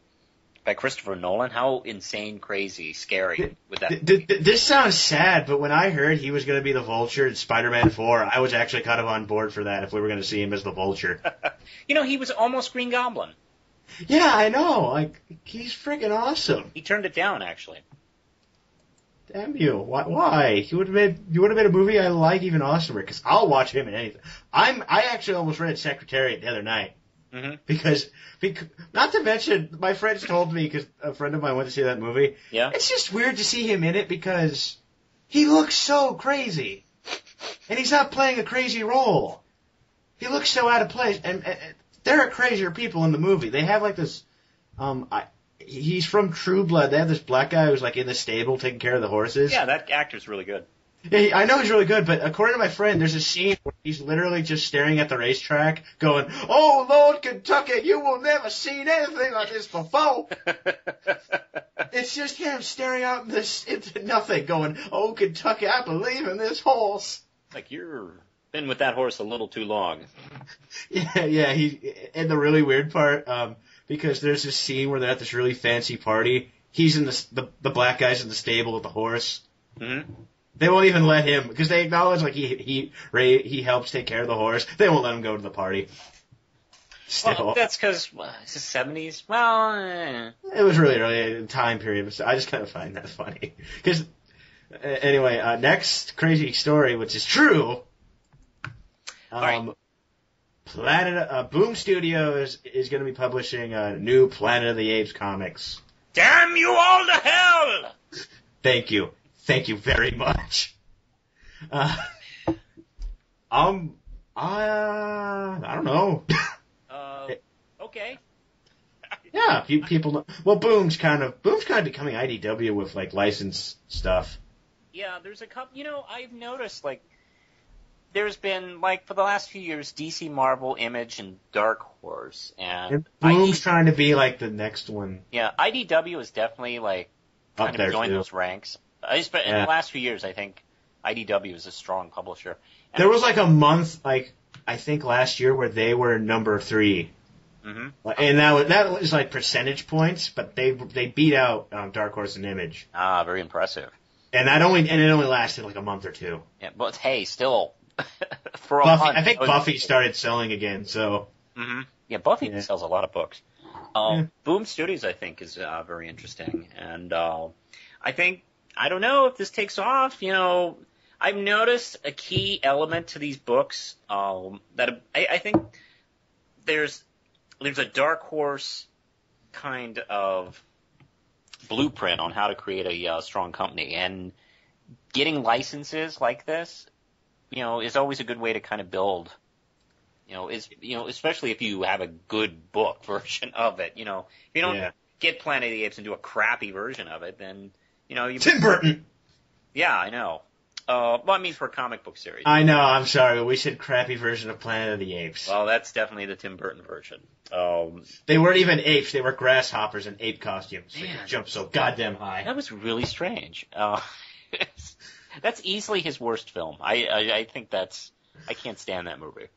Christopher Nolan. How insane, crazy, scary would that be? This sounds sad, but when I heard he was going to be the Vulture in Spider-Man 4, I was actually kind of on board for that if we were going to see him as the Vulture. He was almost Green Goblin. Yeah, I know. Like, he's freaking awesome. He turned it down, actually. Damn you. Why? He would have made a movie I like even awesomer, because I'll watch him in anything. I actually almost read Secretariat the other night. Mm-hmm. Because, not to mention, my friends told me, because a friend of mine went to see that movie. Yeah. It's just weird to see him in it because he looks so crazy. And he's not playing a crazy role. He looks so out of place. And there are crazier people in the movie. They have like this, he's from True Blood. They have this black guy who's like in the stable taking care of the horses. Yeah, that actor's really good. Yeah, I know he's really good, but according to my friend, there's a scene where he's literally just staring at the racetrack, going, "Oh, Lord Kentucky, you will never seen anything like this before." It's just him staring out into nothing, going, "Oh, Kentucky, I believe in this horse." Like, you've been with that horse a little too long. Yeah, and the really weird part, because there's this scene where they're at this really fancy party. He's in the black guy's in the stable with the horse. Mm-hmm. They won't even let him, because they acknowledge like he helps take care of the horse. They won't let him go to the party. Still. Well, that's because it's the 70s. Well, It was really early time period, but I just kind of find that funny. Because anyway, next crazy story, which is true. Right. Boom Studios is going to be publishing a new Planet of the Apes comics. damn you all to hell! Thank you. Thank you very much. I don't know. Okay. Yeah, people know. Well, Boom's kind of becoming IDW with like licensed stuff. Yeah, there's a couple. I've noticed like there's been like for the last few years DC, Marvel, Image, and Dark Horse, and Boom's trying to be like the next one. Yeah, IDW is definitely like kind of joined those ranks. In the last few years, I think IDW is a strong publisher. And there was like a month, like I think last year, where they were number 3. Mm-hmm. And that was like percentage points, but they beat out Dark Horse and Image. Ah, very impressive. And it only lasted like a month or two. Yeah, but hey, still for a Buffy, month. I think Buffy started selling again, so. Mm-hmm. Yeah, Buffy sells a lot of books. Yeah. Boom Studios, I think, is very interesting, and I don't know if this takes off. I've noticed a key element to these books that I think there's a Dark Horse kind of blueprint on how to create a strong company, and getting licenses like this, is always a good way to kind of build. Especially if you have a good book version of it. If you don't get Planet of the Apes and do a crappy version of it, then Tim Burton. Yeah, I know. Well, I mean for a comic book series. I know. I'm sorry, but we said crappy version of Planet of the Apes. Well, that's definitely the Tim Burton version. They weren't even apes. They were grasshoppers in ape costumes. They could jump so goddamn high. That was really strange. That's easily his worst film. I think I can't stand that movie.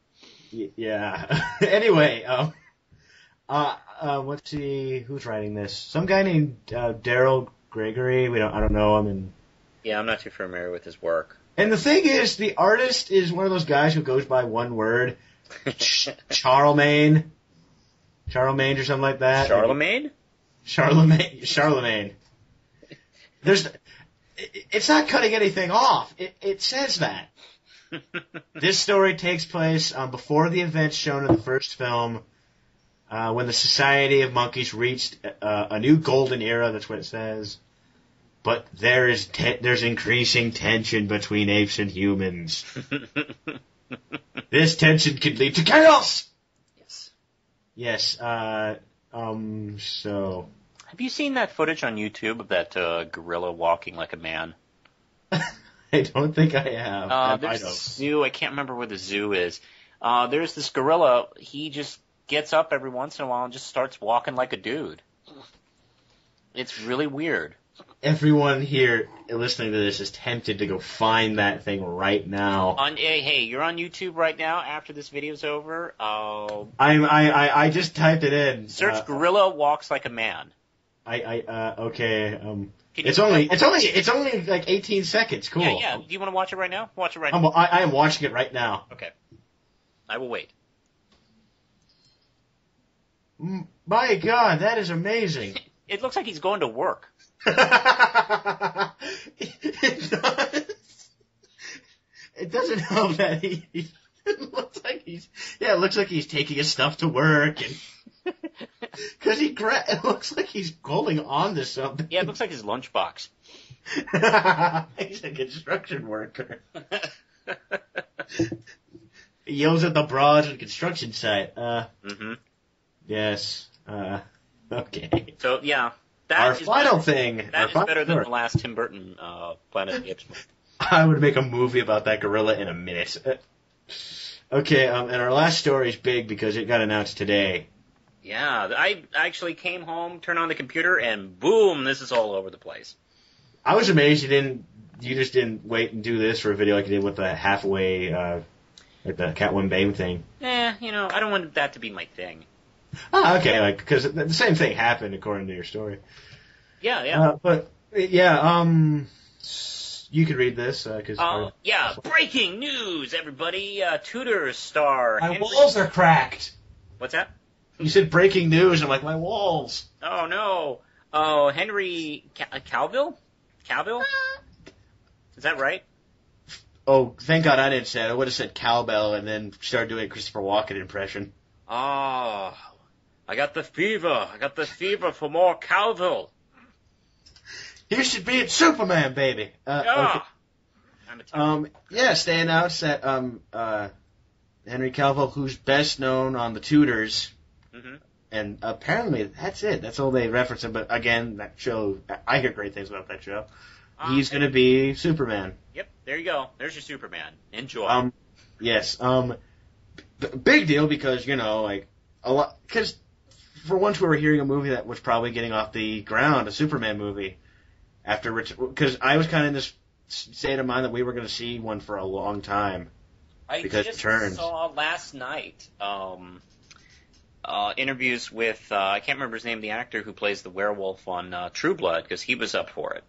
Yeah. Anyway, let's see who's writing this. Some guy named Daryl Gregory. I don't know him. And yeah, I'm not too familiar with his work. And the thing is, the artist is one of those guys who goes by one word, Charlemagne or something like that. Charlemagne. It's not cutting anything off. It says that. This story takes place before the events shown in the first film, when the Society of Monkeys reached a new golden era. That's what it says. But there's increasing tension between apes and humans. This tension could lead to chaos. Yes. So. Have you seen that footage on YouTube of that gorilla walking like a man? I don't think I have. There's a zoo. I can't remember where the zoo is. There's this gorilla. He just gets up every once in a while and just starts walking like a dude. It's really weird. Everyone here listening to this is tempted to go find that thing right now. Hey, you're on YouTube right now after this video's over. I just typed it in. Search gorilla walks like a man. Okay. It's only like 18 seconds. Cool. Yeah. Do you want to watch it right now? Watch it right now. I am watching it right now. Okay. I will wait. My God, that is amazing. It looks like he's going to work. It does. It doesn't help that it looks like it looks like he's taking his stuff to work and because it looks like he's holding on to something. Yeah, it looks like his lunchbox. He's a construction worker. He yells at the broads at the construction site. Yes. Okay. So, yeah. Our final thing. That is better than the last Tim Burton Planet of the Apes movie. I would make a movie about that gorilla in a minute. Okay, and our last story is big because it got announced today. Yeah, I actually came home, turned on the computer, and boom, this is all over the place. I was amazed you just didn't wait and do this for a video like you did with the halfway, like the Catwoman Bane thing. I don't want that to be my thing. Oh, okay, because the same thing happened according to your story. Yeah. You could read this, breaking news, everybody. Tudor star My walls are cracked. What's that? You said breaking news, and I'm like, my walls. Oh, no. Oh, Henry Cavill? Cavill? Is that right? Oh, thank God I didn't say it. I would have said cowbell and then started doing a Christopher Walken impression. Oh, I got the fever. I got the fever for more Cavill. You should be at Superman, baby. Yeah. Okay. Yes, they announced that Henry Cavill, who's best known on the Tudors, and apparently that's it. That's all they reference him. But again, that show, I hear great things about that show. He's going to be Superman. Yep, there you go. There's your Superman. Enjoy. Yes. Big deal because because for once we were hearing a movie that was probably getting off the ground, a Superman movie. Because I was kind of in this state of mind that we were going to see one for a long time. I just saw last night interviews with I can't remember his name, the actor who plays the werewolf on True Blood, because he was up for it.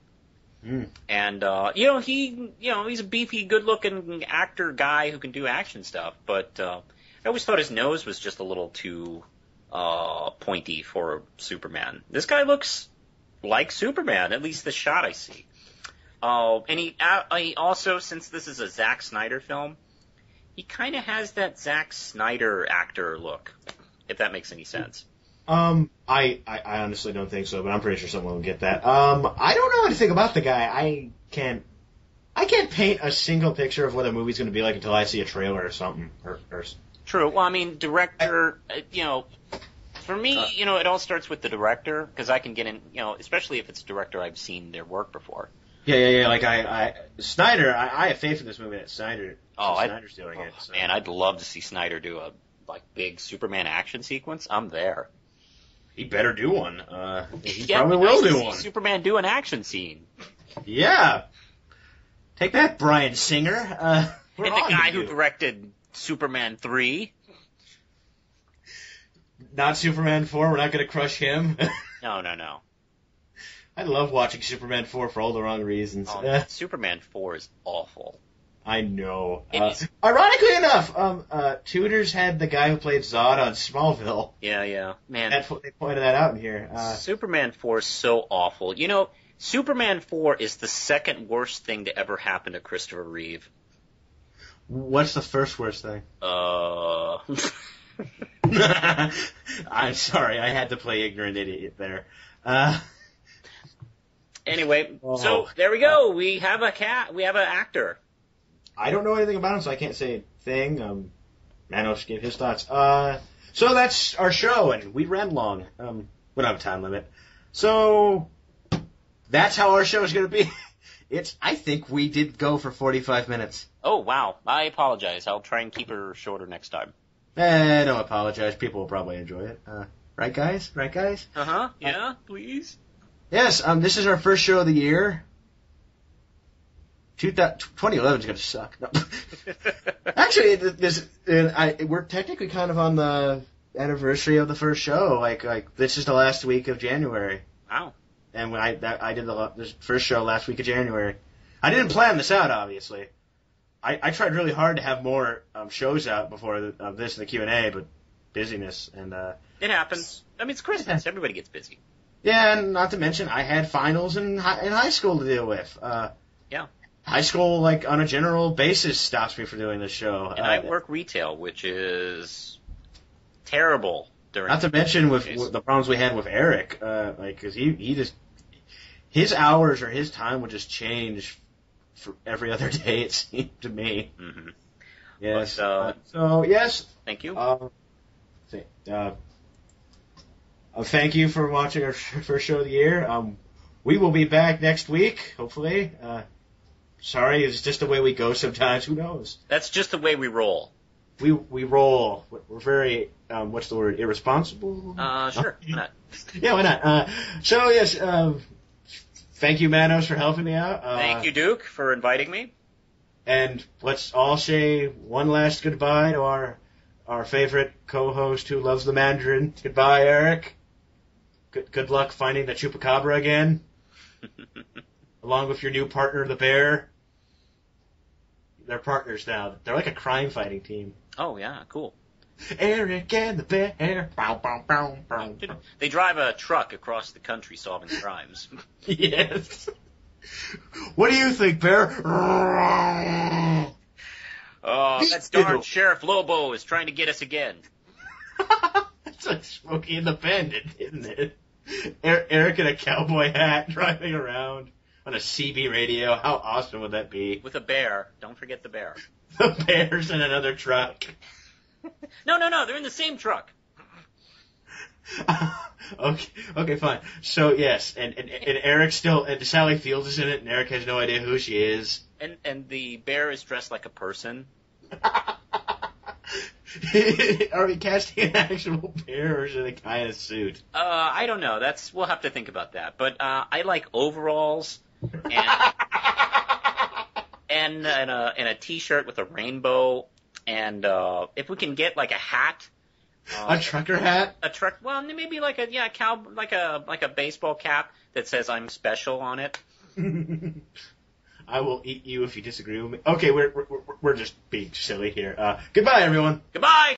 And he's a beefy, good-looking actor guy who can do action stuff. But I always thought his nose was just a little too pointy for Superman. This guy looks like Superman, at least the shot I see. And he also, since this is a Zack Snyder film, he kind of has that Zack Snyder actor look, if that makes any sense. I honestly don't think so, but I'm pretty sure someone will get that. I don't know anything about the guy. I can't paint a single picture of what a movie's going to be like until I see a trailer or something. True. Well, I mean, director, for me, it all starts with the director, because I can get in, especially if it's a director I've seen their work before. Yeah. Like Snyder, I have faith in this movie that Snyder's doing it. So. Man, I'd love to see Snyder do a big Superman action sequence. I'm there. He better do one. He probably will do one. Superman do an action scene. Yeah. Take that, Bryan Singer. And the guy who directed Superman 3. Not Superman 4. We're not going to crush him. No. I love watching Superman 4 for all the wrong reasons. Superman 4 is awful. I know. Ironically enough, Tudors had the guy who played Zod on Smallville. Yeah. Man. They pointed that out in here. Superman 4 is so awful. Superman 4 is the second worst thing to ever happen to Christopher Reeve. What's the first worst thing? I'm sorry, I had to play ignorant idiot there. Anyway, so there we go. We have an actor. I don't know anything about him, so I can't say a thing. Manos gave his thoughts. So that's our show, and we ran long. We don't have a time limit. So that's how our show is going to be. I think we did go for 45 minutes. Oh, wow. I apologize. I'll try and keep her shorter next time. Don't apologize. People will probably enjoy it. Right, guys? Right, guys? Uh-huh. Yeah, please. Yes, this is our first show of the year. 2011 is going to suck. No. Actually, we're technically kind of on the anniversary of the first show. Like this is the last week of January. Wow. And when I did the first show last week of January. I didn't plan this out, obviously. I tried really hard to have more shows out before this and the Q&A, but busyness and it happens. I mean, it's Christmas. Everybody gets busy. Yeah, and not to mention I had finals in high school to deal with. Yeah. High school, like on a general basis, stops me from doing this show. And I work retail, which is terrible during. Not to mention with the problems we had with Eric, because he just his hours or his time would just change for every other day. It seemed to me. Mm-hmm. Yes. But, so yes. Thank you. Thank you for watching our first show of the year. We will be back next week, hopefully. Sorry, it's just the way we go sometimes. Who knows? That's just the way we roll. We roll. We're very, what's the word, irresponsible? Sure. Why not? Yeah, why not? So, yes, thank you, Manos, for helping me out. Thank you, Duke, for inviting me. And let's all say one last goodbye to our favorite co-host who loves the Mandarin. Goodbye, Eric. Good luck finding the Chupacabra again. Along with your new partner, the bear. They're partners now. They're like a crime-fighting team. Oh, yeah, cool. Eric and the bear. Bow, bow, bow, bow, bow. They drive a truck across the country solving crimes. Yes. What do you think, bear? Oh, that darn Sheriff Lobo is trying to get us again. It's like Smokey and the Bandit, isn't it? Eric in a cowboy hat driving around on a CB radio. How awesome would that be? With a bear. Don't forget the bear. The bear's in another truck. No. They're in the same truck. Okay, fine. So, yes, and Eric still, and Sally Fields is in it, and Eric has no idea who she is. And the bear is dressed like a person. Are we casting an actual bear, or is it a guy in a suit? I don't know. We'll have to think about that. But I like overalls and a t-shirt with a rainbow, and if we can get like a hat. A trucker hat? Well, maybe like a baseball cap that says "I'm special" on it. I will eat you if you disagree with me. Okay, we're just being silly here. Goodbye, everyone. Goodbye.